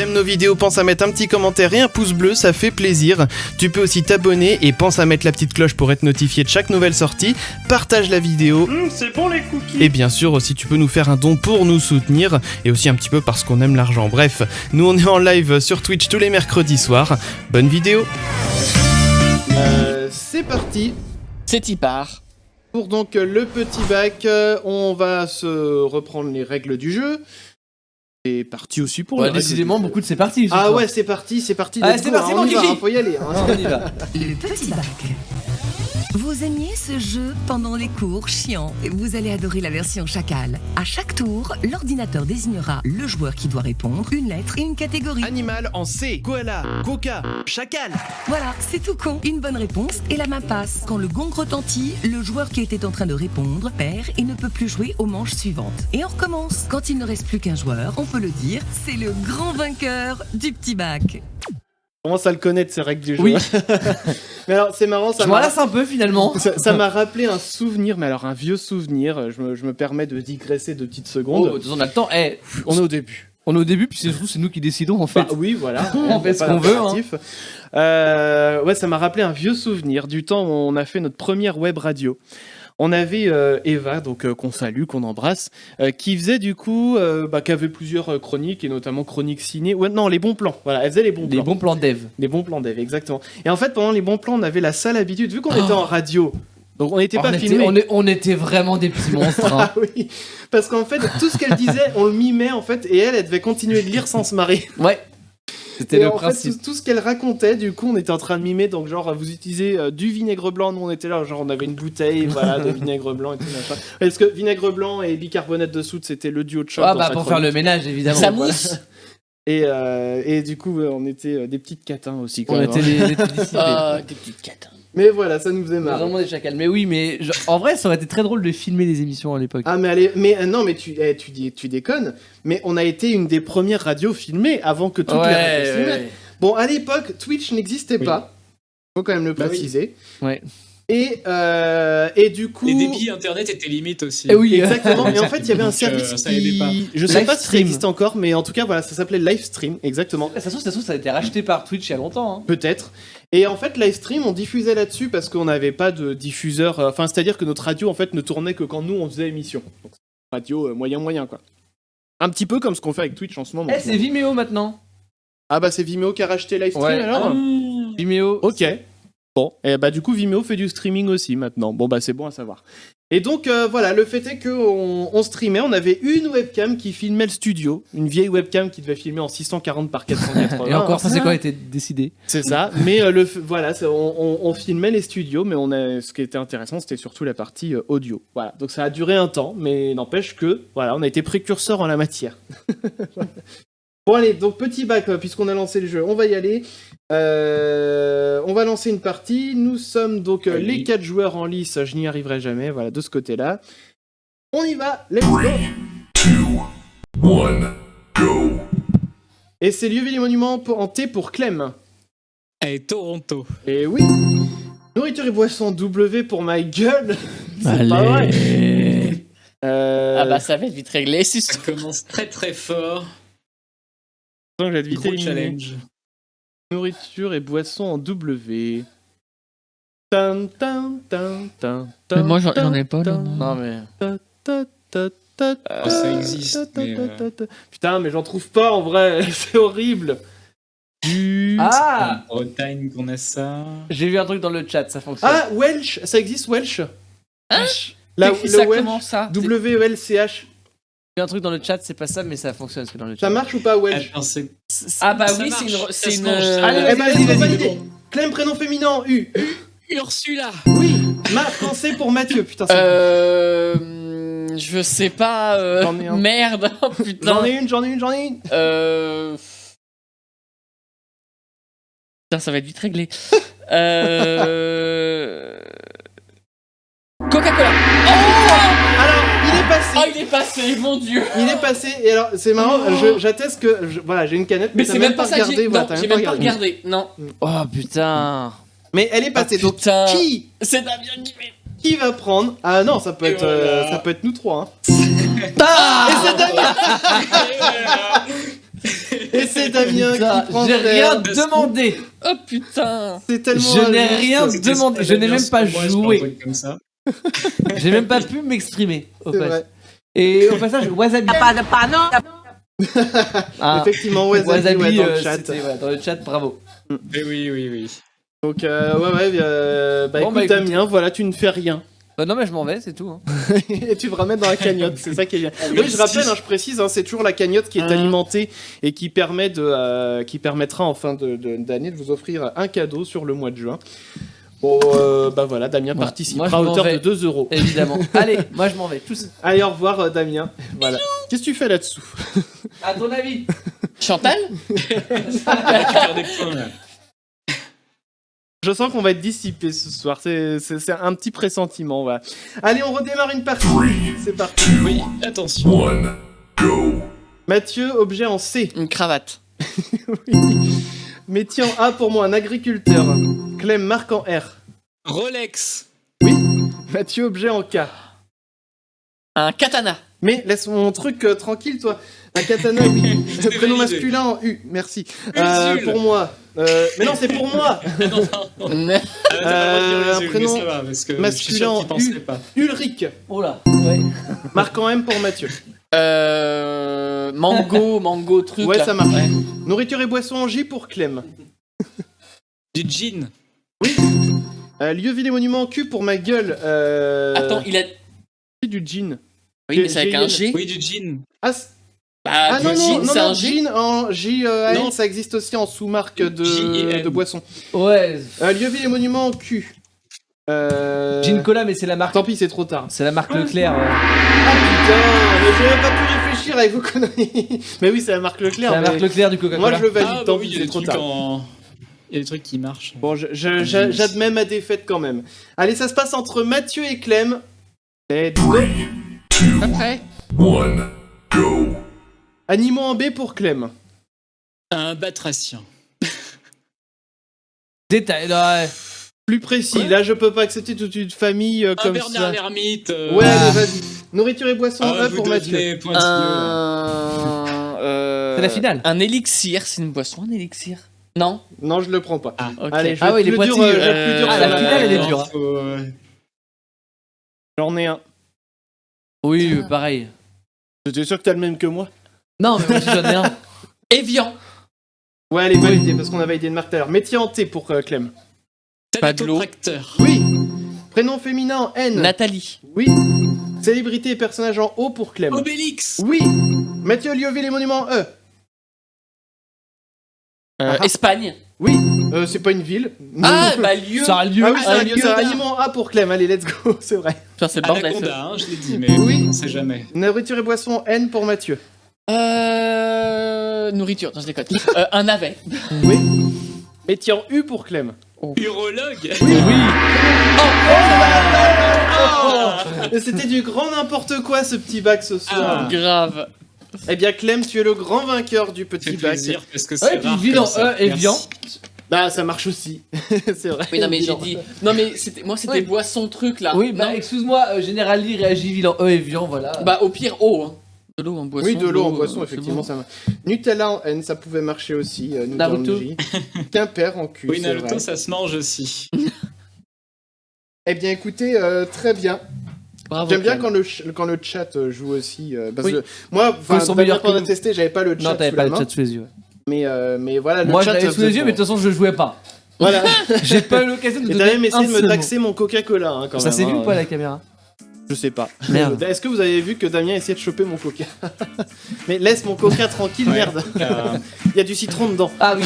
T'aimes nos vidéos, pense à mettre un petit commentaire et un pouce bleu, ça fait plaisir. Tu peux aussi t'abonner et pense à mettre la petite cloche pour être notifié de chaque nouvelle sortie. Partage la vidéo. C'est bon les cookies. Et bien sûr aussi tu peux nous faire un don pour nous soutenir et aussi un petit peu parce qu'on aime l'argent. Bref, nous on est en live sur Twitch tous les mercredis soirs. Bonne vidéo. C'est parti. C'est y part. Pour donc le petit bac, on va se reprendre les règles du jeu. C'est parti aussi pour le décidément beaucoup de c'est parti. Ah ouais, c'est parti. Allez, c'est parti, mon Kiki. Faut y aller. On y va. Le petit bac. Vous aimiez ce jeu pendant les cours chiants. Vous allez adorer la version chacal. À chaque tour, l'ordinateur désignera le joueur qui doit répondre, une lettre et une catégorie. Animal en C, koala, coca, chacal. Voilà, c'est tout con. Une bonne réponse et la main passe. Quand le gong retentit, le joueur qui était en train de répondre perd et ne peut plus jouer aux manches suivantes. Et on recommence. Quand il ne reste plus qu'un joueur, on peut le dire, c'est le grand vainqueur du petit bac. On commence à le connaître, ces règles du jeu. Oui. Mais alors, c'est marrant, Je m'en lasse un peu finalement. Ça m'a rappelé un souvenir, mais alors un vieux souvenir. Je me permets de digresser 2 petites secondes. Oh, on a le temps. On est au début. On est au début, puis c'est nous qui décidons en fait. Bah, oui, voilà. On fait ce qu'on veut. Ouais, ça m'a rappelé un vieux souvenir du temps où on a fait notre première web radio. On avait Eva, donc qu'on salue, qu'on embrasse, qui faisait du coup, qui avait plusieurs chroniques, et notamment chroniques ciné. Ouais, non, les bons plans. Voilà, elle faisait les bons plans. Les bons plans dev. Les bons plans dev, exactement. Et en fait, pendant les bons plans, on avait la sale habitude, vu qu'on était en radio, donc on n'était pas filmé. On était vraiment des petits monstres. Hein. Ah oui, parce qu'en fait, tout ce qu'elle disait, on le mimait en fait, et elle devait continuer de lire sans se marrer. Ouais. C'était le principe. Fait, tout ce qu'elle racontait, du coup, on était en train de mimer. Donc, genre, vous utilisez du vinaigre blanc. Nous, on était là, genre, on avait une bouteille, voilà, de vinaigre blanc et tout machin. Parce que vinaigre blanc et bicarbonate de soude, c'était le duo de choc. Ah bah pour faire le ménage, évidemment. Ça mousse. Et du coup, on était des petites catins aussi. On était des petites catins. Mais voilà, ça nous faisait marrer. Vraiment des chacals. Mais oui, mais en vrai, ça aurait été très drôle de filmer les émissions à l'époque. Ah, non, mais tu déconnes. Mais on a été une des premières radios filmées avant que toutes les radios filmaient. Ouais. Bon, à l'époque, Twitch n'existait pas. Faut quand même le préciser. Oui. Ouais. Et du coup... Les débits internet étaient limites aussi. Et oui, exactement. Et en fait, il y avait un service ça aidait pas. Je sais pas si ça Livestream. existe encore, mais en tout cas, voilà, ça s'appelait Livestream, exactement. Ça se trouve, ça a été racheté par Twitch il y a longtemps. Hein. Peut-être. Et en fait, Livestream, on diffusait là-dessus parce qu'on n'avait pas de diffuseur... Enfin, c'est-à-dire que notre radio, en fait, ne tournait que quand nous, on faisait émission. Donc, radio moyen, quoi. Un petit peu comme ce qu'on fait avec Twitch en ce moment. C'est Vimeo maintenant. Ah bah, c'est Vimeo qui a racheté Livestream, Ouais. alors Vimeo. Ok. Bon, et bah du coup Vimeo fait du streaming aussi maintenant. Bon bah c'est bon à savoir. Et donc voilà, le fait est que on streamait, on avait une webcam qui filmait le studio, une vieille webcam qui devait filmer en 640 par 480. Et encore, ça c'est quoi été décidé. C'est ça. Mais voilà, on filmait les studios, mais ce qui était intéressant, c'était surtout la partie audio. Voilà, donc ça a duré un temps, mais n'empêche que voilà, on a été précurseurs en la matière. Bon allez, donc petit bac, puisqu'on a lancé le jeu, on va y aller. On va lancer une partie. Nous sommes donc les 4 joueurs en lice. Je n'y arriverai jamais, voilà, de ce côté-là. On y va, let's go. 2, 1, go. Et c'est lieu, ville et monument en T pour Clem. Et Toronto. Et oui. Nourriture et boisson W pour ma gueule. C'est pas vrai. Ah bah ça va être vite réglé. Ça commence très très fort. Je vais vite Gros éliminer. challenge. Nourriture et boisson en W. Tan, tan, tan, tan, Mais moi j'en tan, ai pas là. tan, Non mais. ta, ta, ta, ta, Ça existe, ta, ta, mais, ta, ta. Putain, mais j'en trouve pas en vrai. C'est horrible. Ah, En Bretagne qu'on a ça. j'ai vu un truc dans le chat, ça fonctionne. Ah, Welsh, ça existe Welsh. Hein Là, T'écris le ça Welsh, comment ça W-E-L-C-H. J'ai vu un truc dans le chat, c'est pas ça, mais ça fonctionne ce que dans le chat. Ça marche ou pas Welsh? Attends, Ah bah ça oui, marche, c'est ça se une. mange. Allez, Eh ben, vas-y, c'est vas-y. validé. Clem, prénom féminin, U. Ursula. Oui. Français pour Mathieu, putain. Je sais pas. J'en ai un. Merde, oh, putain. J'en ai une. Putain, ça va être vite réglé. Coca-Cola. Alors, il est passé. Oh, il est passé, mon dieu. Il est passé, et alors c'est marrant, j'atteste que. Voilà, j'ai une canette, mais Mais t'as c'est même pas ça que j'ai. voilà, Non, t'as j'ai même pas regardé. Non. Oh putain. Mais elle est passée, donc putain. C'est Damien qui va prendre. Ah non, ça peut être, voilà. ça peut être nous trois. Hein. Ah Et c'est Damien. Et c'est Damien Putain, qui prend j'ai rien cher. demandé. Oh putain. C'est tellement Je n'ai injuste. rien demandé. Je n'ai même pas Moi, je joué. prends un truc comme ça. J'ai même pas pu m'exprimer. Au C'est passage. vrai. Et au passage, Wasabi. Pas de panneau. Ah, Effectivement, Wasabi, Wasabi, ouais, dans le chat. c'était dans le chat, bravo. Eh oui. Donc, ouais, bah Bon, écoute, bah, écoute. Damien, voilà, tu ne fais rien. Non, mais je m'en vais, c'est tout. Hein. Et tu le ramènes dans la cagnotte, c'est ça qui est bien. Oui, je rappelle, je précise, c'est toujours la cagnotte qui est alimentée et qui permettra en fin d'année de vous offrir un cadeau sur le mois de juin. Bon, bah voilà, Damien Moi, participera je à m'en hauteur vais. de 2 €. Évidemment. Allez, moi je m'en vais. Tous. Allez, au revoir, Damien. Voilà. Qu'est-ce que tu fais là-dessous? À ton avis. Chantal? Récupère des points, là. Je sens qu'on va être dissipé ce soir. C'est un petit pressentiment. Voilà. Allez, on redémarre une partie. C'est parti. Oui, attention. 1, go. Mathieu, objet en C. Une cravate. Métier en A pour moi, un agriculteur. Clem, marque en R. Rolex. Mathieu, objet en K. Un katana. Mais laisse mon truc tranquille, toi. Un katana, oui. Prénom validé. masculin en U. Merci. Ursule. Pour moi. Mais non, c'est pour moi. Un prénom ça va, parce que masculin je suis sûr qu'il en pensait U. pas. Ulrich. Oh là. Ouais. Marque en M pour Mathieu. Mango truc. Ouais, là. ça marche. Ouais. Nourriture et boisson en J pour Clem. Du jean. Lieu, ville et monument en Q pour ma gueule. Attends, il a. Du jean. Oui, mais c'est avec un G. Oui, du jean. Ah, Bah, non, du non, jean, non, c'est non, un G. jean en J-A-N, Non. ça existe aussi en sous-marque J-I-N. de boisson. Ouais. Lieu, ville et monument en Q. Gin Cola, mais c'est la marque. Tant pis, c'est trop tard. C'est la marque Leclerc. Ah putain, mais j'ai même pas pu réfléchir avec vos conneries. Mais oui, c'est la marque C'est Leclerc. la marque mais Leclerc du Coca-Cola. moi, je le valide, Ah, bah tant oui, pis, il y a c'est des trop trucs tard. Il y a des trucs qui marchent. Bon, j'admets ma défaite quand même. Allez, ça se passe entre Mathieu et Clem. Let's go. 3, 2, Après. 1, go. Animaux en B pour Clem. Un batracien. Détail. Ouais. Plus précis, là je peux pas accepter toute une famille Un comme Bernard ça. l'ermite. Ouais, allez, vas-y. Nourriture et boisson E vous pour Mathieu. devenez pointilleux, là. C'est la finale. Un élixir, c'est une boisson, un élixir? Non? Non, je le prends pas. Ah, Ok. Allez, je Ah vais ouais, être il est plus dur, pointilleux. je vais être plus dur Ah, sur la la finale, elle est finale. dure. J'en ai un. Oui, pareil. J'étais sûr que t'as le même que moi. Non, mais moi aussi, j'en ai un. Evian. Ouais, allez, validé, parce qu'on a validé une marque tout à l'heure. Métier en T pour Clem. Pas de l'eau. Tracteur. Oui. Prénom féminin en N. Nathalie. Oui. Célébrité et personnage en O pour Clem. Obélix. Oui. Mathieu, lieu, ville et monument en E. Ah. Espagne. Oui. C'est pas une ville. Ah, bah lieu. Ça a lieu. Ah oui, c'est un un lieu, lieu c'est un d'art. animal en A pour Clem. Allez, let's go, c'est vrai. Putain, c'est le bordel. Anaconda, hein, je l'ai dit, mais Oui. on sait jamais. Nourriture et boisson en N pour Mathieu. Nourriture, non, je déconne. Un navet. Oui. Métier en U pour Clem. Urologue. Et c'était du grand n'importe quoi ce petit bac ce soir. Grave. Eh bien Clem, tu es le grand vainqueur du Ça petit fait bac. plaisir parce que Ouais, c'est et puis rare ville comme en ça. E, Evian. Merci. Bah ça marche aussi. C'est vrai. Oui, non, mais j'ai Évident. dit. Non, mais c'était. Moi, c'était Oui. boisson truc là. Oui, bah Non. excuse-moi, Generali réagit ville en E, Evian, voilà. Bah, au pire, eau. Hein. De l'eau en boisson. Oui, de l'eau en c'est boisson, bon. effectivement, ça marche. Nutella en N, ça pouvait marcher aussi. Nutella Naruto. en J. Quimper en Q, Oui, c'est Naruto, vrai. ça se mange aussi. Eh bien écoutez, très bien. Bravo. J'aime bien Clem. quand le chat joue aussi. Parce Oui. que moi, Ils sont Damien, meilleurs quand on que a nous. testé, j'avais pas le chat Non, t'avais sous pas la le main. chat sous les yeux. Mais voilà, le Moi, chat. je l'avais sous les yeux, mais de toute façon, je jouais pas. Voilà. J'ai pas eu l'occasion de Et te t'as donner même essayé un de me seul taxer mon Coca-Cola, hein, quand mot. Ça même. s'est vu hein. ou pas à la caméra? Je sais pas. Merde. Est-ce que vous avez vu que Damien essayait de choper mon Coca? Mais laisse mon Coca tranquille, Ouais. merde. Il y a du citron dedans. Ah oui.